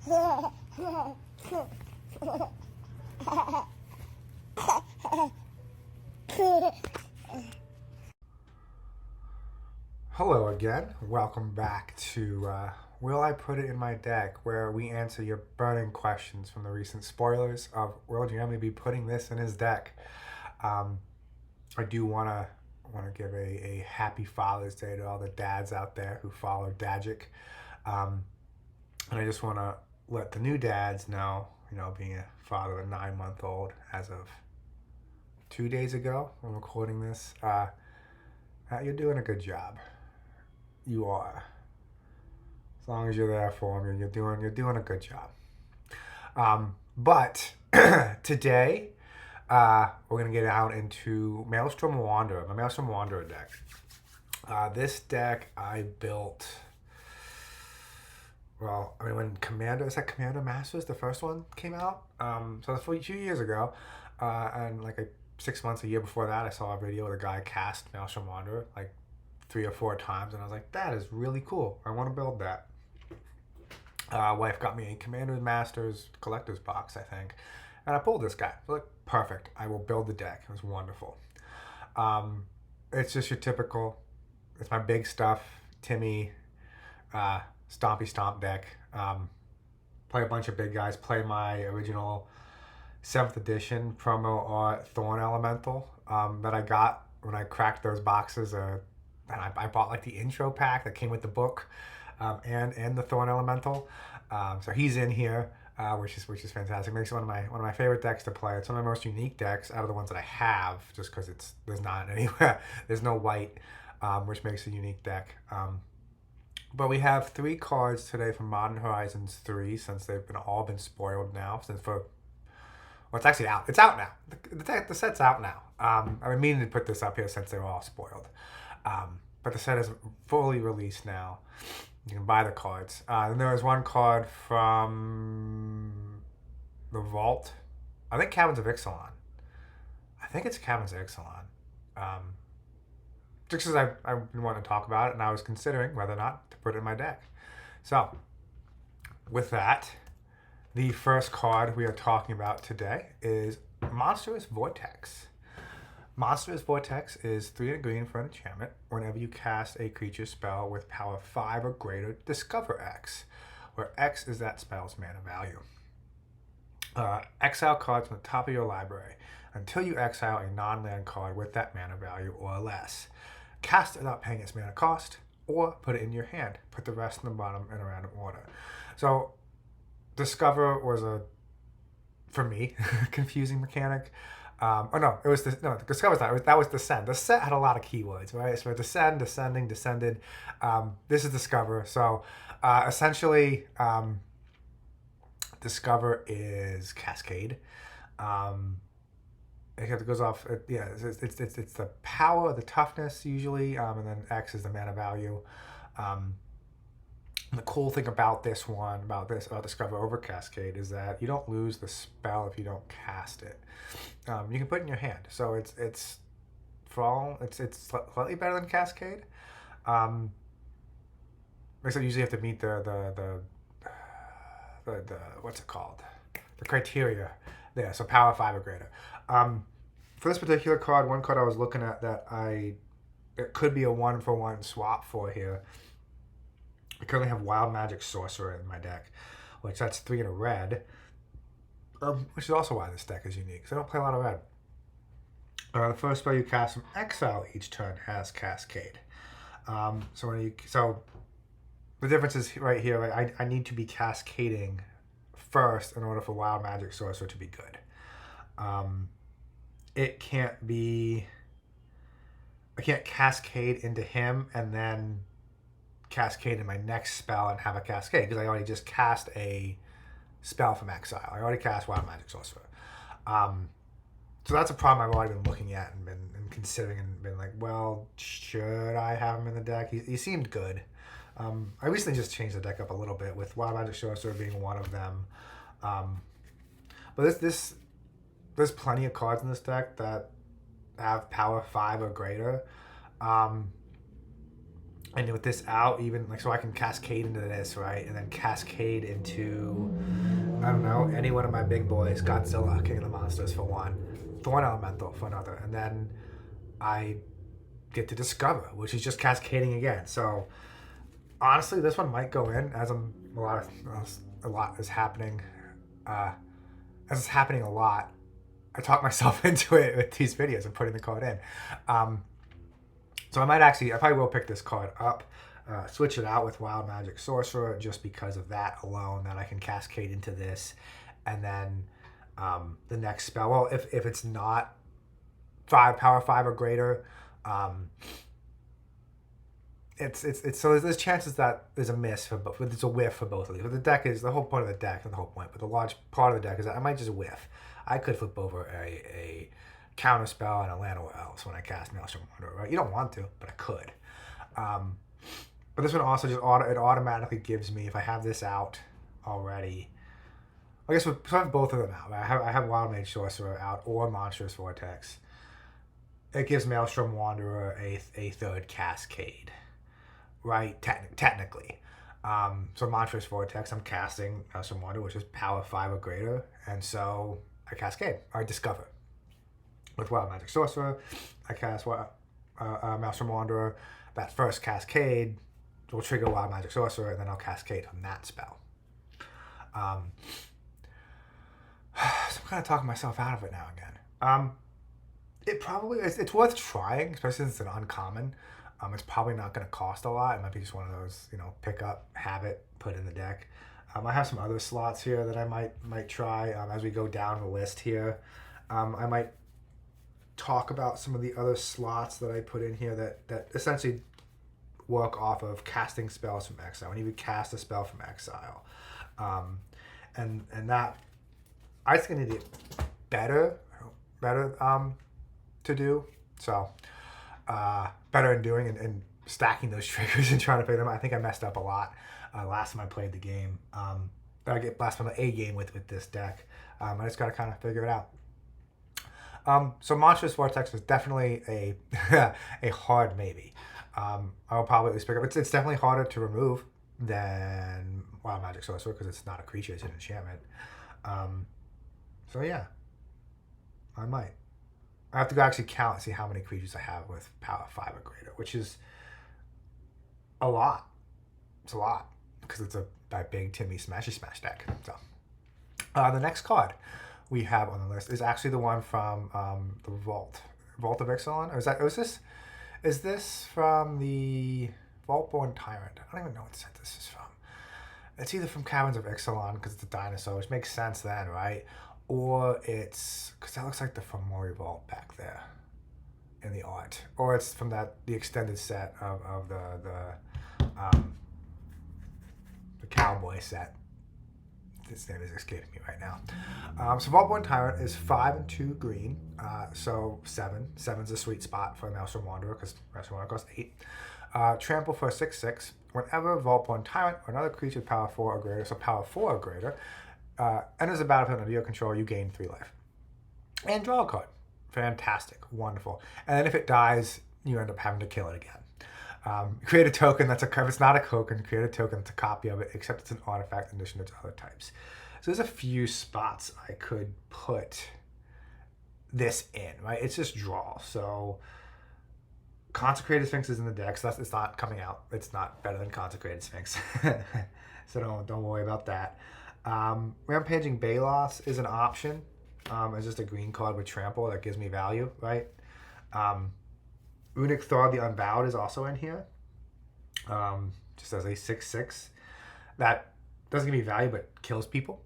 Hello again. Welcome back to Will I Put It in My Deck, where we answer your burning questions from the recent spoilers of will Jeremy be putting this in his deck. I do want to give a happy Father's Day to all the dads out there who follow Dagic. And I just want to let the new dads know, being a father of a 9-month-old as of 2 days ago when recording this, you're doing a good job. You are. As long as you're there for him, you're doing a good job. But today, we're gonna get out into Maelstrom Wanderer, my Maelstrom Wanderer deck. This deck I built. Well, when Commander Masters, the first one came out. So that's a few years ago, and like 6 months, a year before that, I saw a video where the guy cast Maelstrom Wanderer like 3 or 4 times, and I was like, that is really cool. I want to build that. Wife got me a Commander Masters collector's box, I think, and I pulled this guy. I was like, perfect. I will build the deck. It was wonderful. It's just your typical. It's my big stuff, Timmy, Stompy Stomp deck. Play a bunch of big guys. Play my original 7th edition promo art Thorn Elemental that I got when I cracked those boxes. And I bought like the intro pack that came with the book, and the Thorn Elemental. So he's in here, which is fantastic. Makes it one of my favorite decks to play. It's one of my most unique decks out of the ones that I have, just because there's not anywhere. There's no white, which makes it a unique deck. But we have 3 cards today from Modern Horizons 3, since they've all been spoiled now. Well, it's actually out. It's out now. The set's out now. I've been meaning to put this up here since they were all spoiled. But the set is fully released now. You can buy the cards. And there was one card from the Vault. I think Caverns of Ixalan. I think it's Caverns of Ixalan. Just because I've been wanting to talk about it, and I was considering whether or not to put it in my deck. So, with that, the first card we are talking about today is Monstrous Vortex. Monstrous Vortex is 3 and a green for an enchantment. Whenever you cast a creature spell with power 5 or greater, discover X, where X is that spell's mana value. Exile cards from the top of your library until you exile a non-land card with that mana value or less. Cast it without paying its mana cost, or put it in your hand. Put the rest in the bottom in a random order. So, Discover was for me, confusing mechanic. Discover's not. That was Descend. The set had a lot of keywords, right? So Descend, Descending, Descended. This is Discover. So essentially, Discover is Cascade. It goes off. It's the power, the toughness usually, and then X is the mana value. The cool thing about about Discover over Cascade, is that you don't lose the spell if you don't cast it. You can put it in your hand, so it's slightly better than Cascade. Except you usually have to meet the what's it called? The criteria there. So power 5 or greater. For this particular card, one card I was looking at that it could be a 1-for-1 swap for here. I currently have Wild Magic Sorcerer in my deck, which that's 3 in a red, which is also why this deck is unique, because I don't play a lot of red. The first spell you cast from exile each turn has Cascade. So the difference is right here. Right? I need to be cascading first in order for Wild Magic Sorcerer to be good. I can't cascade into him and then cascade in my next spell and have a cascade, because I already just cast a spell from exile. I already cast Wild Magic Sorcerer. So that's a problem I've already been looking at and been considering, and been like, well, should I have him in the deck? He seemed good. I recently just changed the deck up a little bit, with Wild Magic Sorcerer being one of them. But there's plenty of cards in this deck that have power 5 or greater. And with this out, even like so I can cascade into this, right? And then cascade into, I don't know, any one of my big boys, Godzilla, King of the Monsters for one, Thorn Elemental for another, and then I get to Discover, which is just cascading again. So honestly, this one might go in as a lot is happening. As it's happening a lot, I talk myself into it with these videos and putting the card in. So I probably will pick this card up, switch it out with Wild Magic Sorcerer just because of that alone, that I can cascade into this. And then the next spell, well, if it's not power 5 or greater, it's so there's chances that there's a miss for both, there's a whiff for both of these. But the deck is the whole point of the deck, not the whole point, but the large part of the deck is that I might just whiff. I could flip over a counter spell and a land or else when I cast Maelstrom Wanderer, right? You don't want to, but I could. But this one also just it automatically gives me, if I have this out already, I guess so I have both of them out. Right? I have Wild Mage Sorcerer out or Monstrous Vortex. It gives Maelstrom Wanderer a third cascade, right? Technically. So Monstrous Vortex, I'm casting Maelstrom Wanderer, which is power 5 or greater, and so I cascade, or I discover. With Wild Magic Sorcerer, I cast Maelstrom Wanderer. That first cascade will trigger Wild Magic Sorcerer, and then I'll cascade from that spell. So I'm kind of talking myself out of it now again. It probably is. It's worth trying, especially since it's an uncommon. It's probably not going to cost a lot. It might be just one of those, pick up, have it, put in the deck. I have some other slots here that I might try as we go down the list here. I might talk about some of the other slots that I put in here that essentially work off of casting spells from exile. When you would cast a spell from exile, and that I think I need it better to do. So better in doing and stacking those triggers and trying to play them. I think I messed up a lot last time I played the game. Last time I A game with this deck. I just got to kind of figure it out. So Monstrous Vortex was definitely a a hard maybe. I'll probably at least pick up. It's definitely harder to remove than Wild Magic Sorcerer because it's not a creature, it's an enchantment. So yeah, I might. I have to go actually count and see how many creatures I have with power 5 or greater, which is a lot. It's a lot because it's that big Timmy Smashy Smash deck. So the next card we have on the list is actually the one from the Vault of Ixalan. Or is this from the Vault-Born Tyrant? I don't even know what set this is from. It's either from Caverns of Ixalan because it's a dinosaur, which makes sense then, right? Or it's because that looks like the Fomori Vault back there in the art, or it's from the extended set of the cowboy set. This name is escaping me right now. So Vault-Born Tyrant is 5 and 2 green, so 7. 7's a sweet spot for Maelstrom Wanderer because Maelstrom Wanderer costs 8. Trample for 6/6. Whenever Vault-Born Tyrant or another creature with power 4 or greater, so power 4 or greater, enters the battlefield under your control, you gain 3 life. And draw a card. Fantastic. Wonderful. And then if it dies, you end up having to kill it again. Create a token if it's not a token, create a token that's a copy of it, except it's an artifact in addition to other types. So there's a few spots I could put this in, right? It's just draw. So Consecrated Sphinx is in the deck, so it's not coming out. It's not better than Consecrated Sphinx. So don't worry about that. Rampaging Balos is an option. It's just a green card with trample that gives me value, right? Runic Thor the Unbowed is also in here. Just as a 6/6. That doesn't give me value but kills people.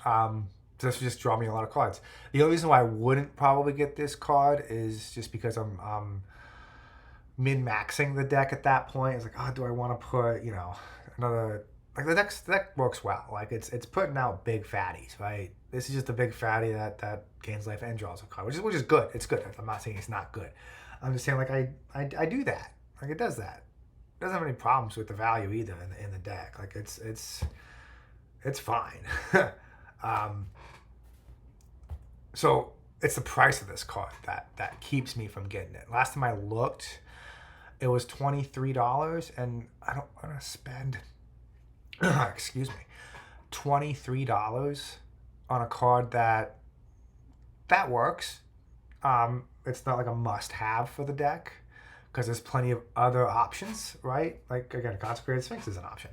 So this would just draw me a lot of cards. The only reason why I wouldn't probably get this card is just because I'm min-maxing the deck at that point. It's like, do I want to put, another... Like the deck works well. Like it's putting out big fatties, right? This is just a big fatty that gains life and draws a card, which is good. It's good. I'm not saying it's not good. I'm just saying like I do that. Like it does that. It doesn't have any problems with the value either in the deck. Like it's fine. So it's the price of this card that keeps me from getting it. Last time I looked, It was $23, and I don't want to spend, excuse me, $23 on a card that works. It's not like a must-have for the deck because there's plenty of other options, right? Like again, Consecrated Sphinx is an option,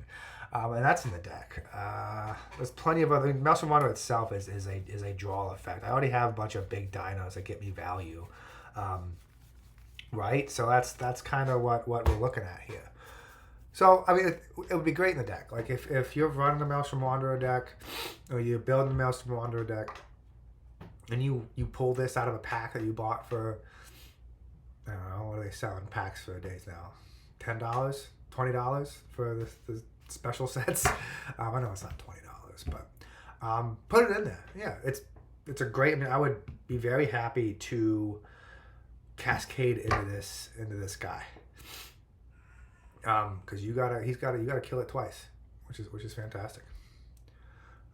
and that's in the deck. There's plenty of other. Maelstrom Wanderer itself is a draw effect. I already have a bunch of big dinos that get me value, right? So that's kind of what we're looking at here. So, I mean, it would be great in the deck. Like, if you're running a Maelstrom Wanderer deck, or you're building a Maelstrom Wanderer deck, and you pull this out of a pack that you bought for, I don't know, what are they selling packs for days now? $10? $20 for the special sets? I know it's not $20, but put it in there. Yeah, it's a great, I mean, I would be very happy to cascade into this guy. Because you gotta kill it twice, which is fantastic.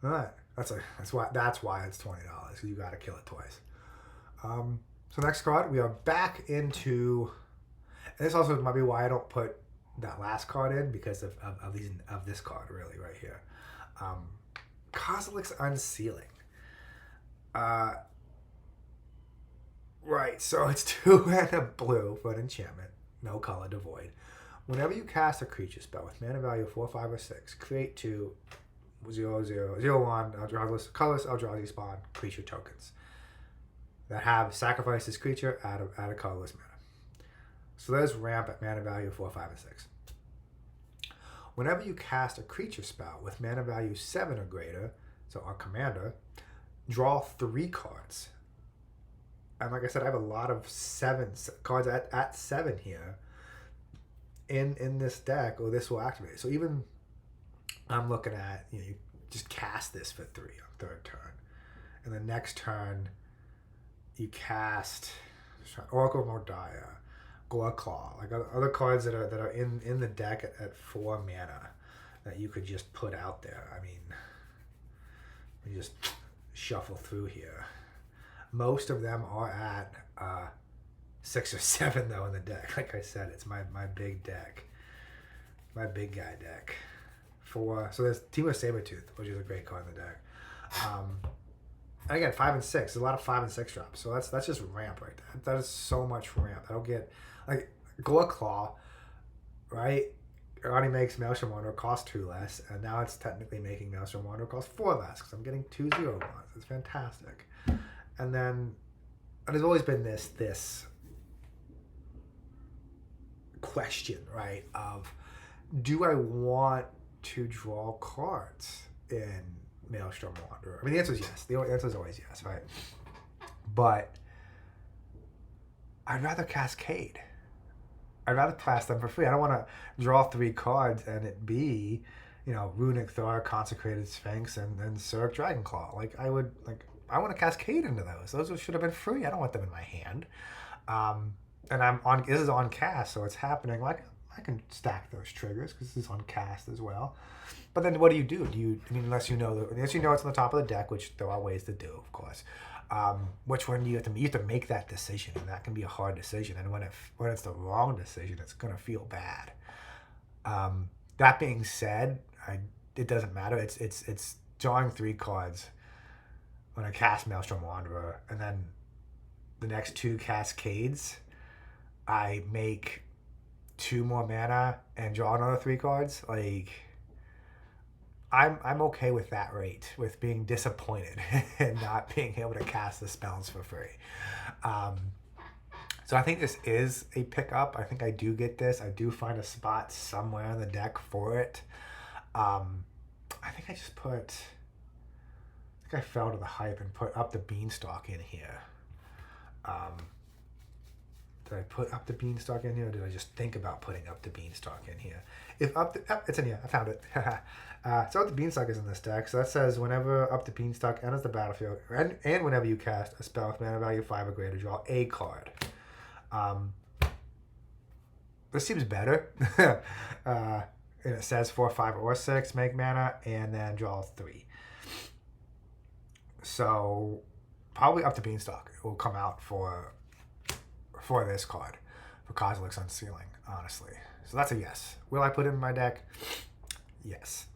All right, that's why it's $20. Because you gotta kill it twice. So next card, we are back into, and this also might be why I don't put that last card in, because of this card really right here. Kozilek's Unsealing. Right, so it's 2 and a blue for an enchantment, no color, devoid. Whenever you cast a creature spell with mana value of 4, 5, or 6, create 2 0, 0, 0, 1 colorless Eldrazi spawn creature tokens that have sacrificed this creature, add a colorless mana. So there's ramp at mana value of 4, 5, and 6. Whenever you cast a creature spell with mana value 7 or greater, so our commander, draw 3 cards. And like I said, I have a lot of 7 cards at 7 here. In this deck, or this will activate. So even I'm looking at, you just cast this for 3 on 3rd turn, and the next turn you cast Oracle of Mordiah, Claw, like other cards that are in the deck at 4 mana that you could just put out there. I mean, you just shuffle through here. Most of them are at 6 or 7 though in the deck. Like I said, it's my big deck, my big guy deck. So there's Team of Sabertooth, which is a great card in the deck. And again, 5 and 6. There's a lot of 5 and 6 drops. So that's just ramp right there. That is so much ramp. I don't get like Claw, right? It already makes Maelstrom Wanderer cost 2 less, and now it's technically making Maelstrom Wanderer cost 4 less because I'm getting 2 0-1s. It's fantastic. And then there's always been this question, right, of do I want to draw cards in Maelstrom Wanderer? I mean, the answer is yes. The answer is always yes, right? But I'd rather cascade. I'd rather pass them for free. I don't want to draw 3 cards and it be, Runic Thor, Consecrated Sphinx, and then Zerg Dragonclaw. I want to cascade into those. Those should have been free. I don't want them in my hand. And this is on cast, so it's happening. Like, I can stack those triggers because this is on cast as well. But then what do? Unless you know it's on the top of the deck, which there are ways to do, of course. Which one you have to make that decision, and that can be a hard decision. And when it's the wrong decision, it's gonna feel bad. That being said, it doesn't matter. It's drawing 3 cards when I cast Maelstrom Wanderer, and then the next 2 cascades, I make 2 more mana and draw another 3 cards. I'm okay with that rate, with being disappointed and not being able to cast the spells for free. So I think this is a pickup. I think I do get this. I do find a spot somewhere in the deck for it. I think I fell to the hype and put Up the Beanstalk in here. Did I put Up the Beanstalk in here, or did I just think about putting Up the Beanstalk in here? It's in here. I found it. So Up the Beanstalk is in this deck. So that says whenever Up the Beanstalk enters the battlefield, and whenever you cast a spell with mana value 5 or greater, draw a card. This seems better. And it says 4, 5, or 6, make mana, and then draw 3. So probably Up the Beanstalk will come out for this card for Kozilek's Unsealing, honestly. So that's a yes. Will I put it in my deck? Yes.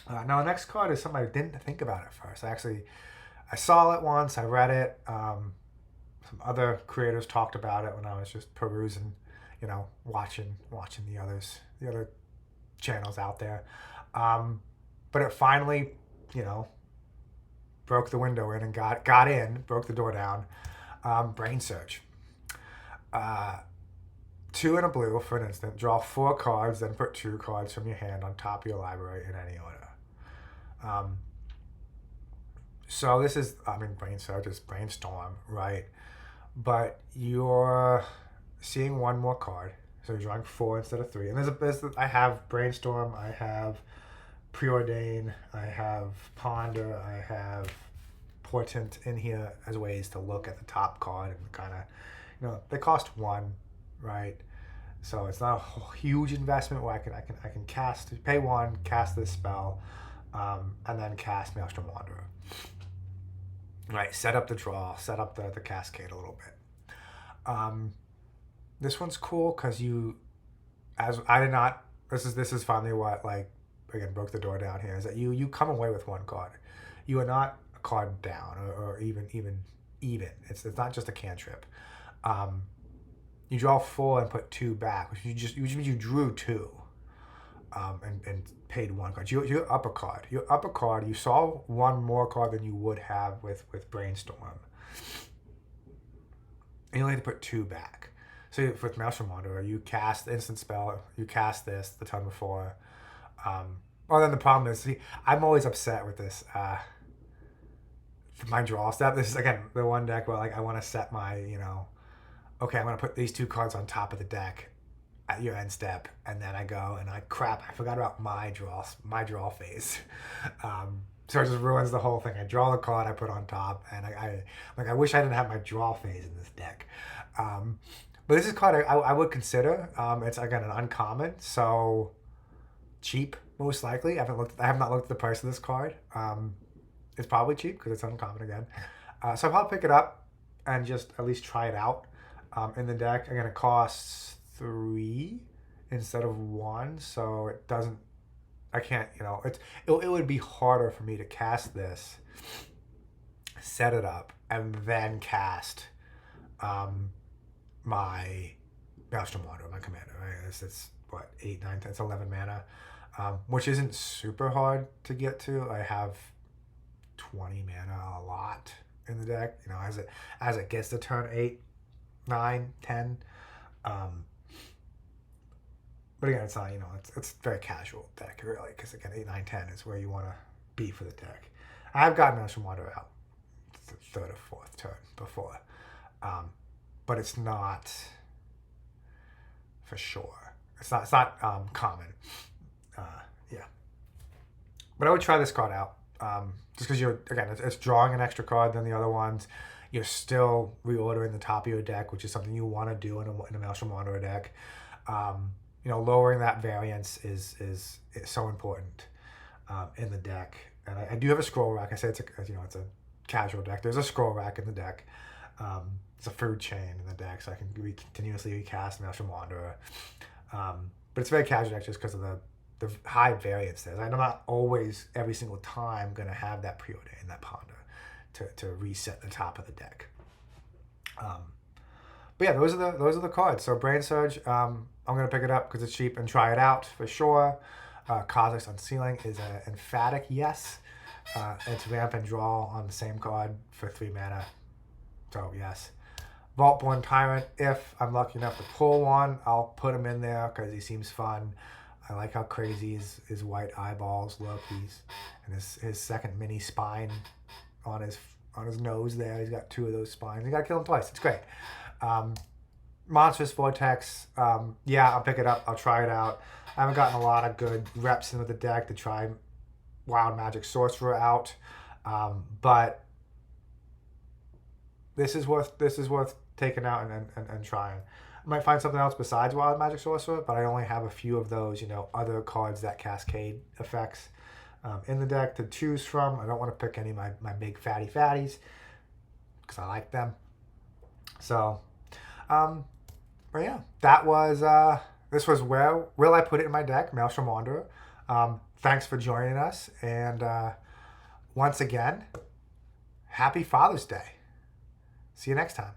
Now the next card is something I didn't think about at first. I saw it once, I read it. Some other creators talked about it when I was just perusing, watching the other channels out there. But it finally, broke the window in and got in, broke the door down. Brain Surge. 2 and a blue for an instant. Draw 4 cards, then put 2 cards from your hand on top of your library in any order. So this is, Brain Surge is Brainstorm, right? But you're seeing 1 more card. So you're drawing 4 instead of 3. And I have Brainstorm, I have Preordain, I have Ponder, I have Portent in here as ways to look at the top card and kind of, they cost 1, right? So it's not a huge investment where I can pay 1, cast this spell, and then cast Maelstrom Wanderer. Right, set up the draw, set up the cascade a little bit. This one's cool because this is finally what, again, broke the door down here, is that you come away with 1 card. You are not a card down or even. It's not just a cantrip. You draw 4 and put 2 back, which means you drew 2, and paid 1 card. You're up a card. You're up a card. You saw 1 more card than you would have with Brainstorm. And you only have to put 2 back. So with Maelstrom Wanderer, you cast the instant spell. You cast this the turn before. Then the problem is, I'm always upset with this. My draw step. This is, again, the one deck where I want to set my, okay, I'm going to put these 2 cards on top of the deck at your end step, and then I go and I forgot about my draw phase. So it just ruins the whole thing. I draw the card I put on top, and I wish I didn't have my draw phase in this deck. But this is a card I would consider. It's, again, an uncommon, so cheap most likely. I have not looked at the price of this card. It's probably cheap because it's uncommon again. So I'll probably pick it up and just at least try it out in the deck. Again, it costs 3 instead of 1, so it doesn't. I can't. It would be harder for me to cast this, set it up, and then cast my Maelstrom Wanderer, my commander. Right? It's what, 8, 9, 10. It's 11 mana, which isn't super hard to get to. I have 20 mana a lot in the deck. As it gets to turn 8, 9, 10. But again, it's not, it's very casual deck, really, because again, 8, 9, 10 is where you want to be for the deck. I've gotten Maelstrom Wanderer out the 3rd or 4th turn before, but it's not for sure. It's not common. Yeah. But I would try this card out, just because it's drawing an extra card than the other ones. You're still reordering the top of your deck, which is something you want to do in a Maelstrom Wanderer deck. Lowering that variance is so important in the deck. And I do have a scroll rack. I say it's a casual deck. There's a scroll rack in the deck. It's a food chain in the deck, so I can continuously recast Maelstrom Wanderer. But it's very casual deck just because of the high variance there. I'm not always, every single time, going to have that Preordain, that Ponder, to reset the top of the deck. But yeah, those are the cards. So Brain Surge, I'm going to pick it up because it's cheap and try it out for sure. Kozilek's Unsealing is an emphatic yes. It's ramp and draw on the same card for 3 mana. So yes. Vaultborn Tyrant, if I'm lucky enough to pull one, I'll put him in there because he seems fun. I like how crazy his white eyeballs look. And his second mini spine on his nose there. He's got 2 of those spines. You got to kill him twice. It's great. Monstrous Vortex, yeah, I'll pick it up. I'll try it out. I haven't gotten a lot of good reps in with the deck to try Wild Magic Sorcerer out, but this is worth taking out and trying. I might find something else besides Wild Magic Sorcerer, but I only have a few of those, other cards that cascade effects in the deck to choose from. I don't want to pick any of my big fatties because I like them. So, but But yeah, that was this was Where Will I Put It in My Deck, Maelstrom Wanderer. Thanks for joining us, and once again, happy Father's Day. See you next time.